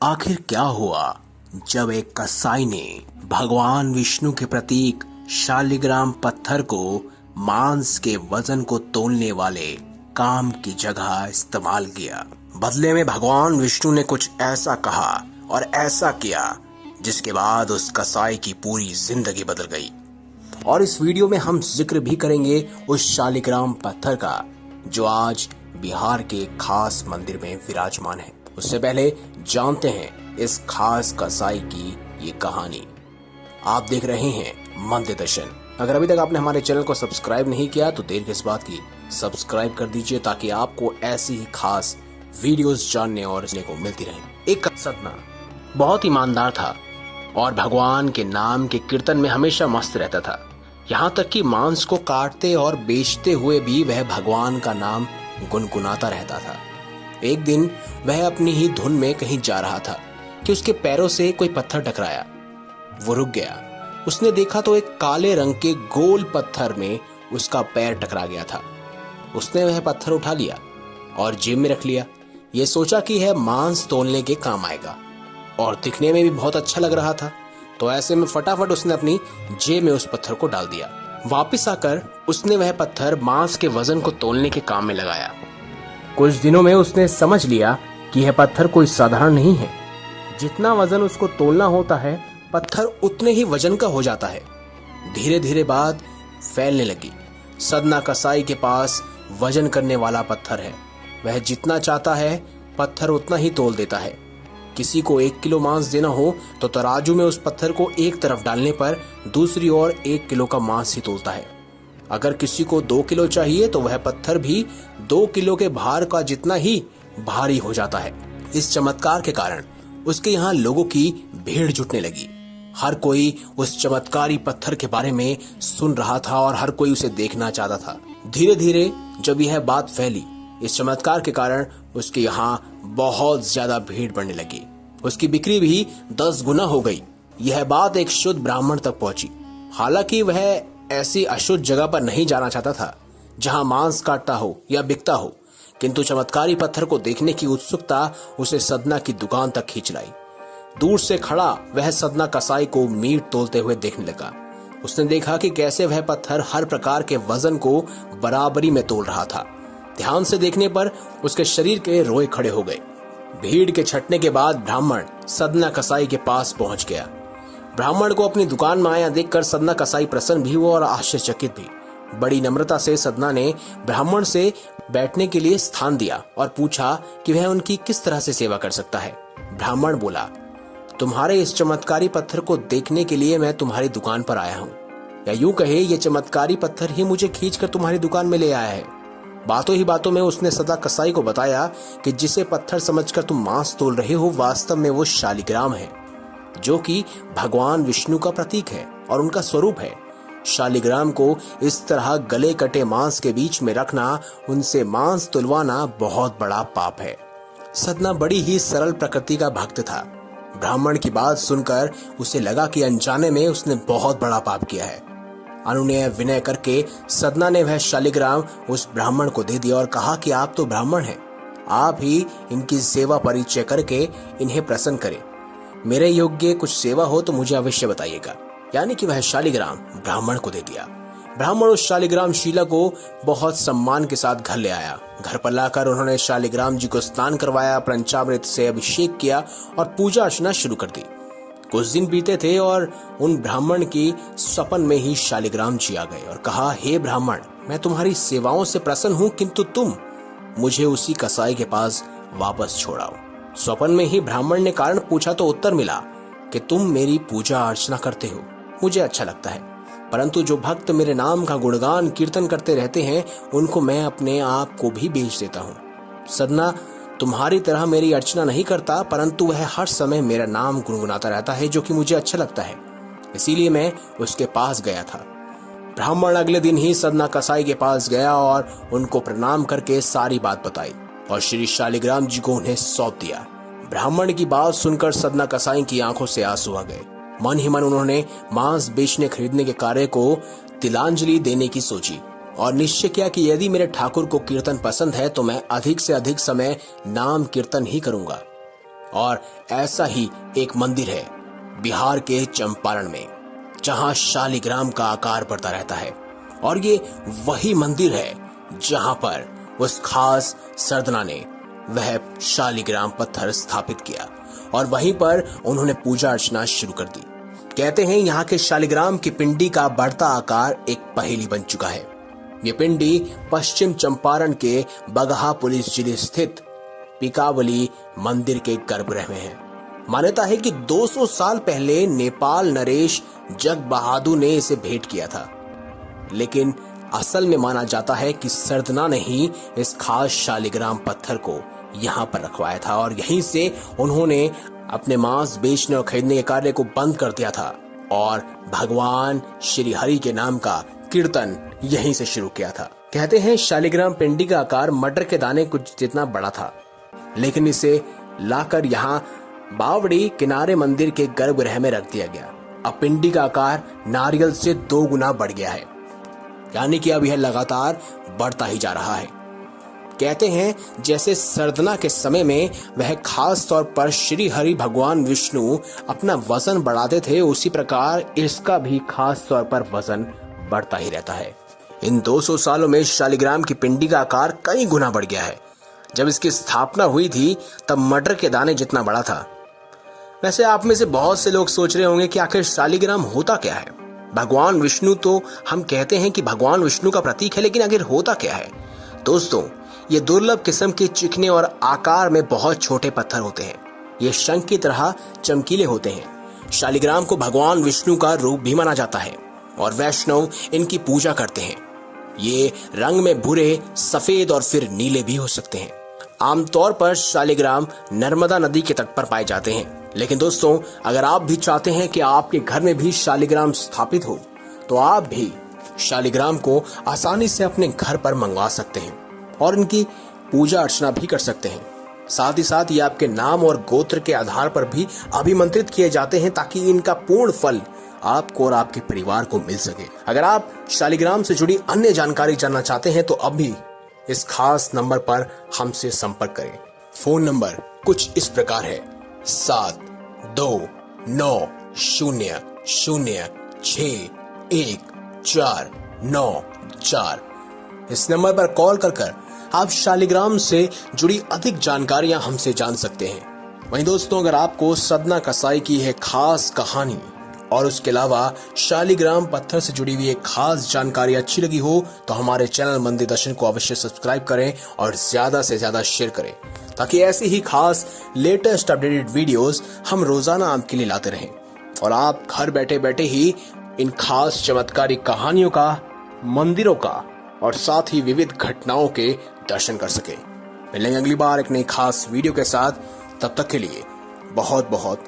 आखिर क्या हुआ जब एक कसाई ने भगवान विष्णु के प्रतीक शालिग्राम पत्थर को मांस के वजन को तोलने वाले काम की जगह इस्तेमाल किया। बदले में भगवान विष्णु ने कुछ ऐसा कहा और ऐसा किया जिसके बाद उस कसाई की पूरी जिंदगी बदल गई। और इस वीडियो में हम जिक्र भी करेंगे उस शालिग्राम पत्थर का जो आज बिहार के खास मंदिर में विराजमान है। उससे पहले जानते हैं इस खास कसाई की ये कहानी। आप देख रहे हैं मंदिर दर्शन। अगर अभी तक आपने हमारे चैनल को सब्सक्राइब नहीं किया तो देर किस बात की, सब्सक्राइब कर दीजिए ताकि आपको ऐसी ही खास वीडियोस जानने और सुनने को मिलती रहे। एक सतना बहुत ईमानदार था और भगवान के नाम के कीर्तन में हमेशा मस्त रहता था। यहाँ तक कि मांस को काटते और बेचते हुए भी वह भगवान का नाम गुनगुनाता रहता था। एक दिन वह अपनी ही धुन में कहीं जा रहा था कि उसके पैरों से कोई पत्थर टकराया। वो रुक गया। उसने देखा तो एक काले रंग के गोल पत्थर में उसका पैर टकरा गया था। उसने वह पत्थर उठा लिया और जेब में रख लिया। ये सोचा कि यह मांस तोलने के काम आएगा और दिखने में भी बहुत अच्छा लग रहा था। तो ऐसे में फटाफट उसने अपनी जेब में उस पत्थर को डाल दिया। वापस आकर उसने वह पत्थर मांस के वजन को तोलने के काम में लगाया। कुछ दिनों में उसने समझ लिया कि यह पत्थर कोई साधारण नहीं है। जितना वजन उसको तोलना होता है पत्थर उतने ही वजन का हो जाता है। धीरे धीरे बात फैलने लगी। सदना कसाई के पास वजन करने वाला पत्थर है। वह जितना चाहता है पत्थर उतना ही तोल देता है। किसी को 1 किलो मांस देना हो तो तराजू में उस पत्थर को एक तरफ डालने पर दूसरी ओर 1 किलो का मांस ही तोलता है। अगर किसी को 2 किलो चाहिए तो वह पत्थर भी 2 किलो के भार का जितना ही भारी हो जाता है। इस चमत्कार के कारण उसके यहाँ लोगों की भीड़ जुटने लगी। हर कोई उस चमत्कारी पत्थर के बारे में सुन रहा था और हर कोई उसे देखना चाहता था। धीरे धीरे जब यह बात फैली, इस चमत्कार के कारण उसके यहाँ बहुत ज्यादा भीड़ बढ़ने लगी। उसकी बिक्री भी 10 गुना हो गई। यह बात एक शुद्ध ब्राह्मण तक पहुंची। हालांकि वह ऐसी अशुद्ध जगह पर नहीं जाना चाहता था जहां मांस काटता हो या बिकता हो, किंतु चमत्कारी पत्थर को देखने की उत्सुकता उसे सदना की दुकान तक खींच लाई। दूर से खड़ा वह सदना कसाई को मीट तोलते हुए देखने लगा। उसने देखा कि कैसे वह पत्थर हर प्रकार के वजन को बराबरी में तोल रहा था। ध्यान से देखने पर उसके शरीर के रोए खड़े हो गए। भीड़ के छटने के बाद ब्राह्मण सदना कसाई के पास पहुंच गया। ब्राह्मण को अपनी दुकान में आया देखकर सदना कसाई प्रसन्न भी हुआ और आश्चर्यचकित भी। बड़ी नम्रता से सदना ने ब्राह्मण से बैठने के लिए स्थान दिया और पूछा कि वह उनकी किस तरह से सेवा कर सकता है। ब्राह्मण बोला, तुम्हारे इस चमत्कारी पत्थर को देखने के लिए मैं तुम्हारी दुकान पर आया हूँ, या यूं कहे ये चमत्कारी पत्थर ही मुझे खींचकर तुम्हारी दुकान में ले आया है। बातों ही बातों में उसने सदा कसाई को बताया कि जिसे पत्थर समझकर तुम मांस तोल रहे हो वास्तव में वो शालिग्राम है, जो कि भगवान विष्णु का प्रतीक है और उनका स्वरूप है। शालिग्राम को इस तरह गले कटे मांस के बीच में रखना, उनसे मांस तुलवाना बहुत बड़ा पाप है। सदना बड़ी ही सरल प्रकृति का भक्त था। ब्राह्मण की बात सुनकर उसे लगा कि अनजाने में उसने बहुत बड़ा पाप किया है। अनुनय विनय करके सदना ने वह शालिग्राम उस ब्राह्मण को दे दिया और कहा कि आप तो ब्राह्मण हैं, आप ही इनकी सेवा परिचय करके इन्हें प्रसन्न करें। मेरे योग्य कुछ सेवा हो तो मुझे अवश्य बताइएगा। यानी कि वह शालिग्राम ब्राह्मण को दे दिया। ब्राह्मण उस शालिग्राम शिला को बहुत सम्मान के साथ घर ले आया। घर पर लाकर उन्होंने शालिग्राम जी को स्नान करवाया, पंचामृत से अभिषेक किया और पूजा अर्चना शुरू कर दी। कुछ दिन बीते थे और उन ब्राह्मण की सपन में ही शालिग्राम जी आ गए और कहा, हे ब्राह्मण, मैं तुम्हारी सेवाओं से प्रसन्न हूँ, किंतु तुम मुझे उसी कसाई के पास वापस छोड़ाओ। स्वप्न में ही ब्राह्मण ने कारण पूछा तो उत्तर मिला कि तुम मेरी पूजा अर्चना करते हो, मुझे अच्छा लगता है, परंतु जो भक्त मेरे नाम का गुणगान कीर्तन करते रहते हैं उनको मैं अपने आप को भी बेच देता हूँ। सदना तुम्हारी तरह मेरी अर्चना नहीं करता, परंतु वह हर समय मेरा नाम गुनगुनाता रहता है, जो कि मुझे अच्छा लगता है, इसीलिए मैं उसके पास गया था। ब्राह्मण अगले दिन ही सदना कसाई के पास गया और उनको प्रणाम करके सारी बात बताई और श्री शालिग्राम जी को उन्हें सौंप दिया। ब्राह्मण की बात सुनकर सदना कसाई की आंखों से आंसू आ गए। मन ही मन उन्होंने मांस बेचने खरीदने के कार्य को तिलांजलि देने की सोची और निश्चय किया कि यदि मेरे ठाकुर को कीर्तन पसंद है तो मैं अधिक से अधिक समय नाम कीर्तन ही करूंगा। और ऐसा ही एक मंदिर है बिहार के चंपारण में, जहां शालिग्राम का आकार बढ़ता रहता है। और ये वही मंदिर है जहां पर उस खास सरदना ने वह शालिग्राम पत्थर स्थापित किया और वहीं पर उन्होंने पूजा अर्चना शुरू कर दी। कहते हैं यहाँ के शालिग्राम की पिंडी का बढ़ता आकार एक पहेली बन चुका है। ये पिंडी पश्चिम चंपारण के बगहा पुलिस जिले स्थित पिकावली मंदिर के गर्भगृह में है। मान्यता है कि 200 साल पहले नेपाल नरेश जग बहादुर ने इसे भेंट किया था, लेकिन असल में माना जाता है कि सरदना ने ही इस खास शालिग्राम पत्थर को यहाँ पर रखवाया था और यहीं से उन्होंने अपने मांस बेचने और खरीदने के कार्य को बंद कर दिया था और भगवान श्री हरि के नाम का कीर्तन यहीं से शुरू किया था। कहते हैं शालिग्राम पिंडी का आकार मटर के दाने कुछ जितना बड़ा था, लेकिन इसे लाकर यहाँ बावड़ी किनारे मंदिर के गर्भगृह में रख दिया गया। अब पिंडी का आकार नारियल से 2 गुना बढ़ गया है, यानी कि अब यह लगातार बढ़ता ही जा रहा है। कहते हैं जैसे सरदना के समय में वह खास तौर पर श्री हरि भगवान विष्णु अपना वजन बढ़ाते थे, उसी प्रकार इसका भी खास तौर पर वजन बढ़ता ही रहता है। इन 200 सालों में शालिग्राम की पिंडी का आकार कई गुना बढ़ गया है। जब इसकी स्थापना हुई थी तब मटर के दाने जितना बड़ा था। वैसे आप में से बहुत से लोग सोच रहे होंगे कि आखिर शालिग्राम होता क्या है। भगवान विष्णु तो हम कहते हैं कि भगवान विष्णु का प्रतीक है, लेकिन आखिर होता क्या है? दोस्तों, ये दुर्लभ किस्म के चिकने और आकार में बहुत छोटे पत्थर होते हैं। ये शंख की तरह चमकीले होते हैं। शालिग्राम को भगवान विष्णु का रूप भी माना जाता है और वैष्णव इनकी पूजा करते हैं। ये रंग में भूरे, सफेद और फिर नीले भी हो सकते हैं। आमतौर पर शालिग्राम नर्मदा नदी के तट पर पाए जाते हैं, लेकिन दोस्तों, अगर आप भी चाहते हैं कि आपके घर में भी शालिग्राम स्थापित हो, तो आप भी शालिग्राम को आसानी से अपने घर पर मंगवा सकते हैं और इनकी पूजा अर्चना भी कर सकते हैं। साथ ही साथ ये आपके नाम और गोत्र के आधार पर भी अभिमंत्रित किए जाते हैं, ताकि इनका पूर्ण फल आपको और आपके परिवार को मिल सके। अगर आप शालिग्राम से जुड़ी अन्य जानकारी जानना चाहते हैं तो अभी इस खास नंबर पर हमसे संपर्क करें। फोन नंबर कुछ इस प्रकार है: 7290061494। इस नंबर पर कॉल कर आप शालिग्राम से जुड़ी अधिक जानकारियां हमसे जान सकते हैं। वहीं दोस्तों, अगर आपको सदना कसाई की है खास कहानी और उसके अलावा शालिग्राम पत्थर से जुड़ी हुई एक खास जानकारी अच्छी लगी हो, तो हमारे चैनल मंदिर दर्शन को अवश्य सब्सक्राइब करें और ज्यादा से ज्यादा शेयर करें, ताकि ऐसी ही खास लेटेस्ट अपडेटेड वीडियोस हम रोजाना आपके लिए लाते रहें और आप घर बैठे बैठे ही इन खास चमत्कारिक कहानियों का, मंदिरों का और साथ ही विविध घटनाओं के दर्शन कर सके। मिलेंगे अगली बार एक नई खास वीडियो के साथ। तब तक के लिए बहुत बहुत